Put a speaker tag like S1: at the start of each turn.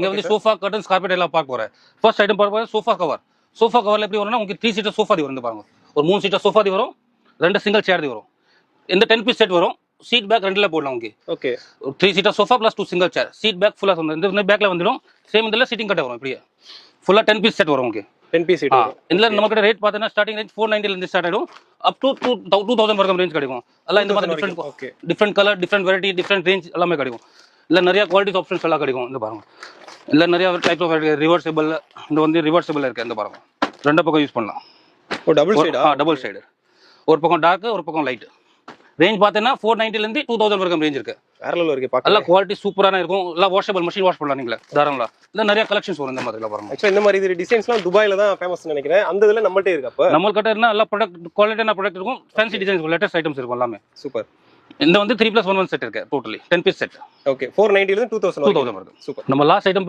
S1: இங்க வந்து sofa curtains carpet எல்லாம் பார்க்க போறேன். ஃபர்ஸ்ட் ஐட்டம் பார்க்க போறேன் சோஃபா கவர். சோஃபா கவர்ல எப்படி வரும்னா உங்களுக்கு 3 சீட்டர் சோஃபா தி வரும் பாருங்க. ஒரு 3 சீட்டர் சோஃபா தி வரும், 2 சிங்கிள் சேர் தி வரும். இந்த 10 பீஸ் செட் வரும். சீட் பேக் ரெண்டுல போடலாம் உங்களுக்கு.
S2: Okay.
S1: 3 seater sofa plus 2 single chair. Seat back ஃபுல்லா இந்த பேக்ல வந்துடும். சேம் இதுல சீட்டிங் கட்ட வரும் இப்படியே. ஃபுல்லா 10 பீஸ் செட் வரும் உங்களுக்கு.
S2: 10 பீஸ் சீட்.
S1: இதுல நம்ம கிட்ட ரேட் பார்த்தா ஸ்டார்டிங் ரேஞ்ச் 490 ல இருந்து ஸ்டார்ட் ஆயிடும். அப் டு 2000 வரைக்கும் ரேஞ்ச் கிடைக்கும். எல்லாம் இந்த மாதிரி different colour, different variety, different range எல்லாமே கிடைக்கும். இல்ல நிறைய குவாலிட்டி ஆப்ஷன்ஸ் எல்லாம் கிடைக்கும். இந்த பாருங்க. இல்ல நிறைய டைப் ஆஃப் ரிவர்சபிள், இந்த வந்து ரிவர்சபிள் இருக்கு. இந்த பாருங்க. ரெண்டு பக்கம் யூஸ் பண்ணலாம்.
S2: ஓ டபுள் சைடா?
S1: Double side. ஒரு பக்கம் டார்க், ஒரு பக்கம் லைட். ரேஞ்ச் பார்த்தீங்கன்னா 490 ல இருந்து 2000 வரைக்கும் ரேஞ்ச் இருக்கு.
S2: வேற லெவல்ல இருக்கு பார்க்க.
S1: எல்லாம் குவாலிட்டி சூப்பரான இருக்கும். எல்லாம் வாஷபிள், மெஷின் வாஷ் பண்ணலாம் நீங்களே தாராளமா. இல்ல நிறைய கலெக்ஷன்ஸ் வரும் இந்த மாதிரி எல்லாம் பாருங்க.
S2: ஆக்சுவலா இந்த மாதிரி டிசைன்ஸ்லாம் துபாயில தான் ஃபேமஸ் நினைக்கிறேன். அந்த இதுல நம்மள்ட்ட இருக்கு. அப்ப
S1: நம்ம கிட்ட இருந்தா எல்லா ப்ராடக்ட் குவாலிட்டியான ப்ராடக்ட் இருக்கும். ஃபேன்சி டிசைன்ஸ், லேட்டஸ்ட் ஐட்டம்ஸ் இருக்கும் எல்லாமே.
S2: சூப்பர்.
S1: இந்த வந்து 3+1 செட் இருக்கு டோட்டலி 10 பீஸ் செட்.
S2: ஓகே. 490 ல இருந்து 2000
S1: வரைக்கும். சூப்பர். நம்ம லாஸ்ட் ஐட்டம்